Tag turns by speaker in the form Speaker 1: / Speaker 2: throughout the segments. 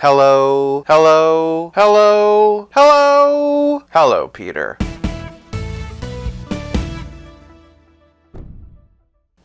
Speaker 1: Hello, hello, hello, hello, hello, Peter.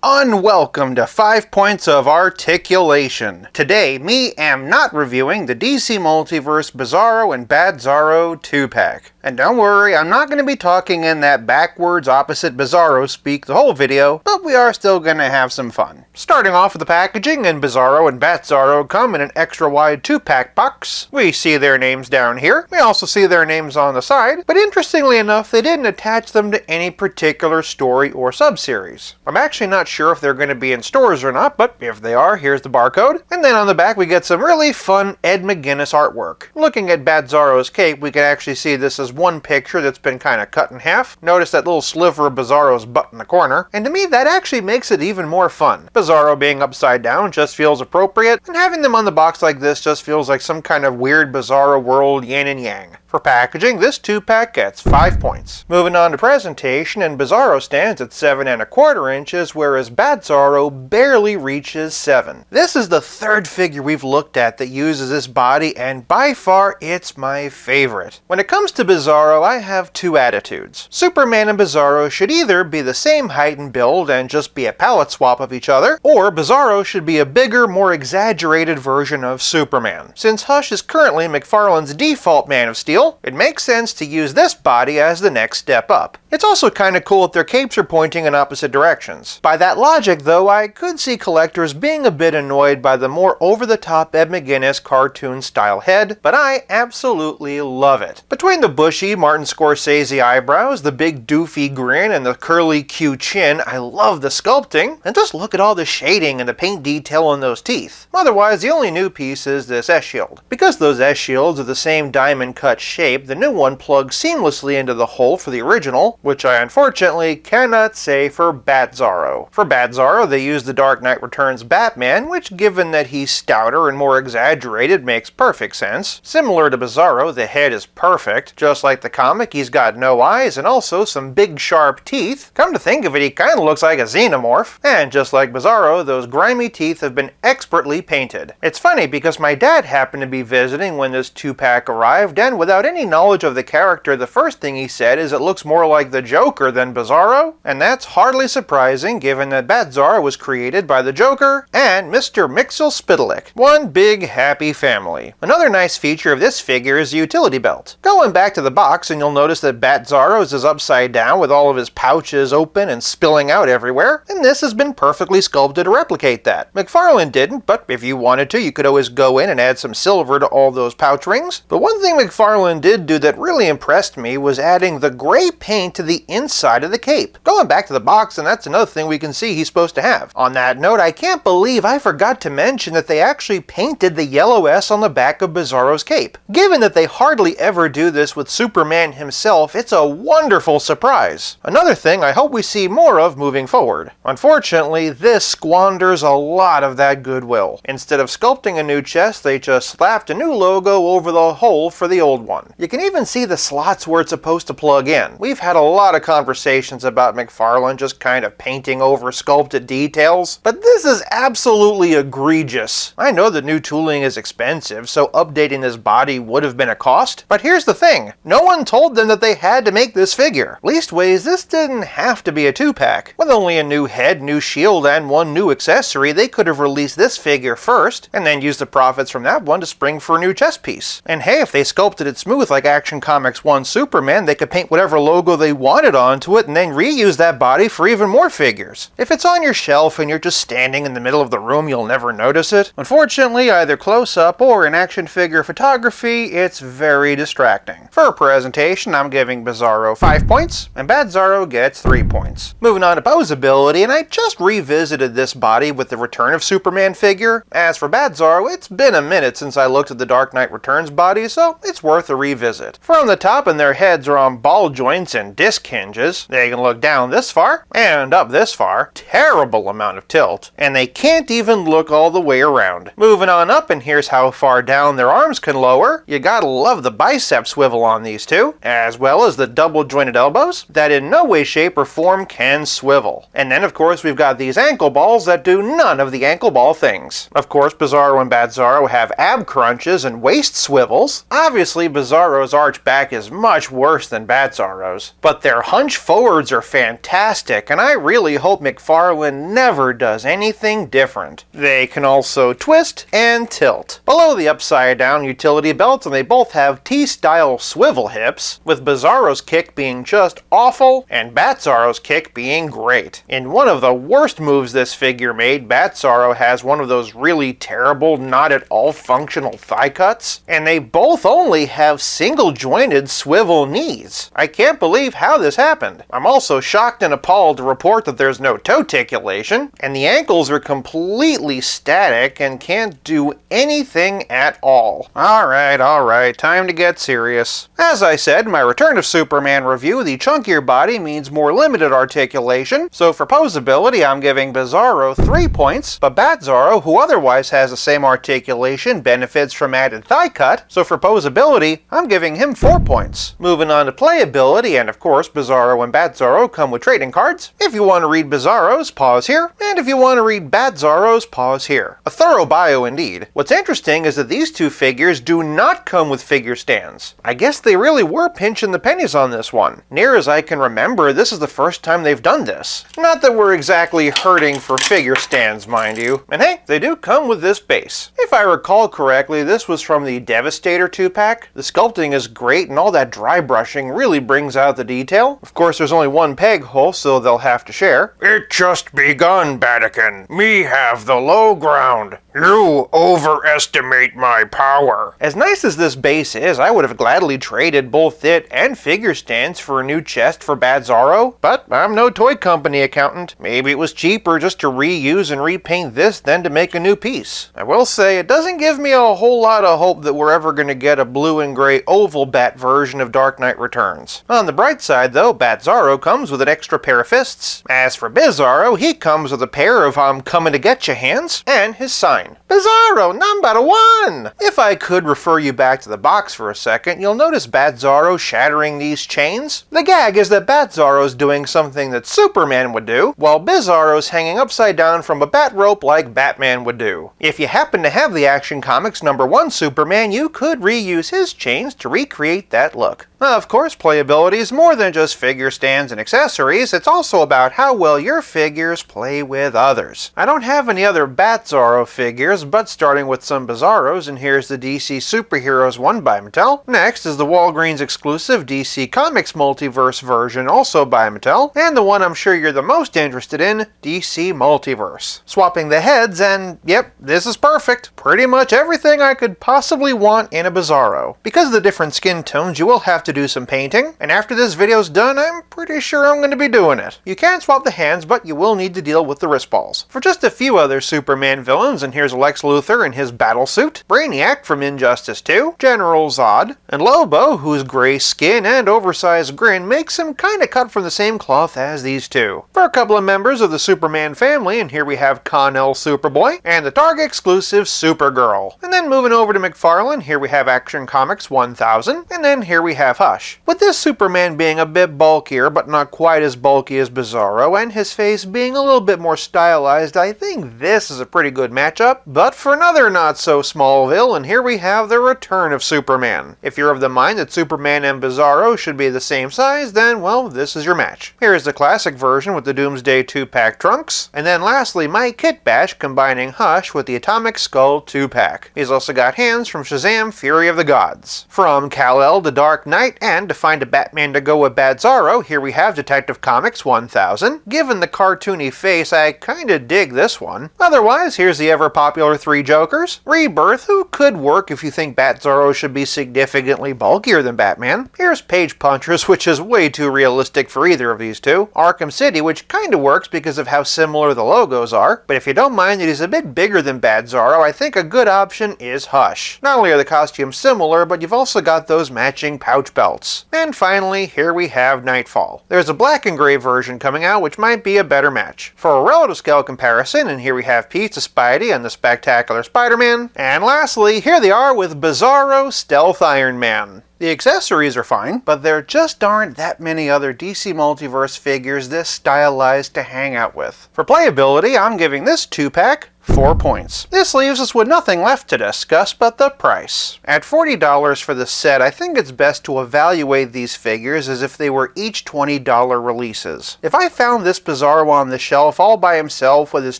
Speaker 1: Unwelcome to 5 Points of Articulation. Today, me am not reviewing the DC Multiverse BIZARRO and BATZARRO 2-pack. And don't worry, I'm not going to be talking in that backwards opposite BIZARRO speak the whole video, but we are still going to have some fun. Starting off with the packaging, and BIZARRO and BATZARRO come in an extra wide 2-pack box. We see their names down here. We also see their names on the side, but interestingly enough, they didn't attach them to any particular story or subseries. I'm actually not sure if they're going to be in stores or not, but if they are, here's the barcode. And then on the back we get some really fun Ed McGuinness artwork. Looking at BATZARRO's cape, we can actually see this as one picture that's been kind of cut in half. Notice that little sliver of BIZARRO's butt in the corner, and to me that actually makes it even more fun. BIZARRO being upside down just feels appropriate, and having them on the box like this just feels like some kind of weird BIZARRO world yin and yang. For packaging, this 2-pack gets 5 points. Moving on to presentation, and BIZARRO stands at 7 1/4 inches, whereas BATZARRO barely reaches 7. This is the third figure we've looked at that uses this body, and by far it's my favorite. When it comes to BIZARRO, I have two attitudes. Superman and BIZARRO should either be the same height and build and just be a palette swap of each other, or BIZARRO should be a bigger, more exaggerated version of Superman. Since Hush is currently McFarlane's default Man of Steel, it makes sense to use this body as the next step up. It's also kinda cool that their capes are pointing in opposite directions. By that logic though, I could see collectors being a bit annoyed by the more over-the-top Ed McGuinness cartoon style head, but I absolutely love it. Between the bushy Martin Scorsese eyebrows, the big doofy grin, and the curly Q chin, I love the sculpting, and just look at all the shading and the paint detail on those teeth. Otherwise, the only new piece is this S-shield. Because those S-shields are the same diamond cut shape, the new one plugs seamlessly into the hole for the original, which I unfortunately cannot say for BATZARRO. For BATZARRO, they use the Dark Knight Returns Batman, which given that he's stouter and more exaggerated makes perfect sense. Similar to BIZARRO, the head is perfect. Just like the comic, he's got no eyes and also some big sharp teeth. Come to think of it, he kinda looks like a xenomorph. And just like BIZARRO, those grimy teeth have been expertly painted. It's funny because my dad happened to be visiting when this 2-pack arrived, and without any knowledge of the character, the first thing he said is it looks more like the Joker than BIZARRO, and that's hardly surprising given that BATZARRO was created by the Joker and Mr. Mxyzptlk. One big happy family. Another nice feature of this figure is the utility belt. Going back to the box, and you'll notice that BATZARRO's is upside down with all of his pouches open and spilling out everywhere, and this has been perfectly sculpted to replicate that. McFarlane didn't, but if you wanted to, you could always go in and add some silver to all those pouch rings. But one thing McFarlane did do that really impressed me was adding the gray paint to the inside of the cape. Going back to the box, and that's another thing we can see he's supposed to have. On that note, I can't believe I forgot to mention that they actually painted the yellow S on the back of BIZARRO's cape. Given that they hardly ever do this with Superman himself, it's a wonderful surprise. Another thing I hope we see more of moving forward. Unfortunately, this squanders a lot of that goodwill. Instead of sculpting a new chest, they just slapped a new logo over the hole for the old one. You can even see the slots where it's supposed to plug in. We've had a lot of conversations about McFarlane just kind of painting over sculpted details, but this is absolutely egregious. I know that new tooling is expensive, so updating this body would have been a cost, but here's the thing, no one told them that they had to make this figure. Leastways, this didn't have to be a 2-pack. With only a new head, new shield, and one new accessory, they could have released this figure first, and then used the profits from that one to spring for a new chest piece. And hey, if they sculpted it smooth like Action Comics 1 Superman, they could paint whatever logo they wanted onto it and then reuse that body for even more figures. If it's on your shelf and you're just standing in the middle of the room, you'll never notice it. Unfortunately, either close-up or in action figure photography, it's very distracting. For presentation, I'm giving BIZARRO 5 points, and BATZARRO gets 3 points. Moving on to posability, and I just revisited this body with the Return of Superman figure. As for BATZARRO, it's been a minute since I looked at the Dark Knight Returns body, so it's worth a revisit. From the top, and their heads are on ball joints and disc hinges. They can look down this far and up this far. Terrible amount of tilt. And they can't even look all the way around. Moving on up, and here's how far down their arms can lower. You gotta love the bicep swivel on these two, as well as the double jointed elbows that in no way, shape, or form can swivel. And then of course we've got these ankle balls that do none of the ankle ball things. Of course, BIZARRO and BATZARRO have ab crunches and waist swivels. Obviously, BIZARRO's arch back is much worse than BATZARRO's, but their hunch forwards are fantastic, and I really hope McFarlane never does anything different. They can also twist and tilt. Below the upside down utility belt, and they both have T-style swivel hips, with BIZARRO's kick being just awful and BATZARRO's kick being great. In one of the worst moves this figure made, BATZARRO has one of those really terrible, not at all functional thigh cuts, and they both only have single jointed swivel knees. I can't believe how this happened. I'm also shocked and appalled to report that there's no toe articulation, and the ankles are completely static and can't do anything at all. Alright, time to get serious. As I said in my Return of Superman review, the chunkier body means more limited articulation, so for posability I'm giving BIZARRO 3 points, but BATZARRO, who otherwise has the same articulation, benefits from added thigh cut, so for posability I'm giving him 4 points. Moving on to playability, and of course BIZARRO and BATZARRO come with trading cards. If you want to read BIZARRO's, pause here, and if you want to read BATZARRO's, pause here. A thorough bio indeed. What's interesting is that these two figures do not come with figure stands. I guess they really were pinching the pennies on this one. Near as I can remember, this is the first time they've done this. Not that we're exactly hurting for figure stands, mind you. And hey, they do come with this base. If I recall correctly, this was from the Devastator 2-pack. The sculpting is great, and all that dry brushing really brings out the detail. Of course, there's only one peg hole, so they'll have to share. It just begun, Batican. Me have the low ground. You overestimate my power. As nice as this base is, I would have gladly traded both it and figure stands for a new chest for BATZARRO, but I'm no toy company accountant. Maybe it was cheaper just to reuse and repaint this than to make a new piece. I will say, it doesn't give me a whole lot of hope that we're ever going to get a blue and gray oval bat version of Dark Knight Returns. On the bright side though, BATZARRO comes with an extra pair of fists. As for BIZARRO, he comes with a pair of I'm coming to get ya hands, and his sign. BIZARRO #1! If I could refer you back to the box for a second, you'll notice BATZARRO shattering these chains. The gag is that BATZARRO's doing something that Superman would do, while BIZARRO's hanging upside down from a bat rope like Batman would do. If you happen to have the Action Comics #1 Superman, you could reuse his chains to recreate that look. Of course, playability is more than just figure stands and accessories, it's also about how well your figures play with others. I don't have any other BATZARRO figures, but starting with some BIZARROs, and here's the DC Superheroes one by Mattel. Next is the Walgreens exclusive DC Comics Multiverse version, also by Mattel, and the one I'm sure you're the most interested in, DC Multiverse. Swapping the heads, and yep, this is perfect. Pretty much everything I could possibly want in a BIZARRO. Because of the different skin tones, you will have to do some painting, and after this video's done, I'm pretty sure I'm going to be doing it. You can swap the hands, but you will need to deal with the wrist balls. For just a few other Superman villains, and here's Lex Luthor in his battle suit, Brainiac from Injustice 2, General Zod, and Lobo, whose gray skin and oversized grin makes him kinda cut from the same cloth as these two. For a couple of members of the Superman family, and here we have Con-El Superboy, and the Target exclusive Supergirl. And then moving over to McFarlane, here we have Action Comics 1000, and then here we have Hush. With this Superman being a bit bulkier, but not quite as bulky as BIZARRO, and his face being a little bit more stylized, I think this is a pretty good matchup. But for another not-so-small villain, here we have the return of Superman. If you're of the mind that Superman and BIZARRO should be the same size, then, well, this is your match. Here's the classic version with the Doomsday 2-pack trunks, and then lastly, my Kit Bash combining Hush with the Atomic Skull 2-pack. He's also got hands from Shazam! Fury of the Gods. From Kal-El to Dark Knight, and to find a Batman to go with BATZARRO, here we have Detective Comics 1000. Given the cartoony face, I kinda dig this one. Otherwise, here's the ever-popular 3 Jokers. Rebirth, who could work if you think BATZARRO should be significantly bulkier than Batman. Here's Page Punchers, which is way too realistic for either of these two. Arkham City, which kinda works because of how similar the logos are, but if you don't mind that he's a bit bigger than BATZARRO, I think a good option is Hush. Not only are the costumes similar, but you've also got those matching pouch belts. And finally, here we have Nightfall. There's a black and gray version coming out, which might be a better match. For a relative scale comparison, and here we have Pizza Spidey and the Spectacular Spider-Man. And lastly, here they are with BIZARRO Stealth Iron Man. The The accessories are fine, but there just aren't that many other DC Multiverse figures this stylized to hang out with. For playability, I'm giving this 2-pack 4 points. This leaves us with nothing left to discuss but the price. At $40 for the set, I think it's best to evaluate these figures as if they were each $20 releases. If I found this Bizarro on the shelf all by himself with his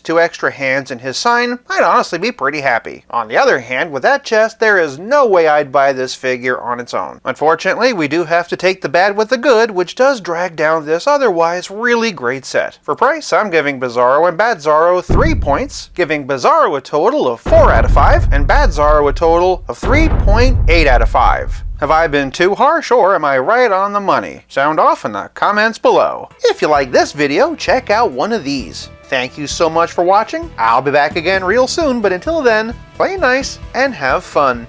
Speaker 1: 2 extra hands and his sign, I'd honestly be pretty happy. On the other hand, with that chest, there is no way I'd buy this figure on its own. Unfortunately, we do have to take the bad with the good, which does drag down this otherwise really great set. For price, I'm giving Bizarro and Batzarro 3 points, giving Bizarro a total of 4 out of 5, and Batzarro a total of 3.8 out of 5. Have I been too harsh, or am I right on the money? Sound off in the comments below. If you like this video, check out one of these. Thank you so much for watching. I'll be back again real soon, but until then, play nice and have fun.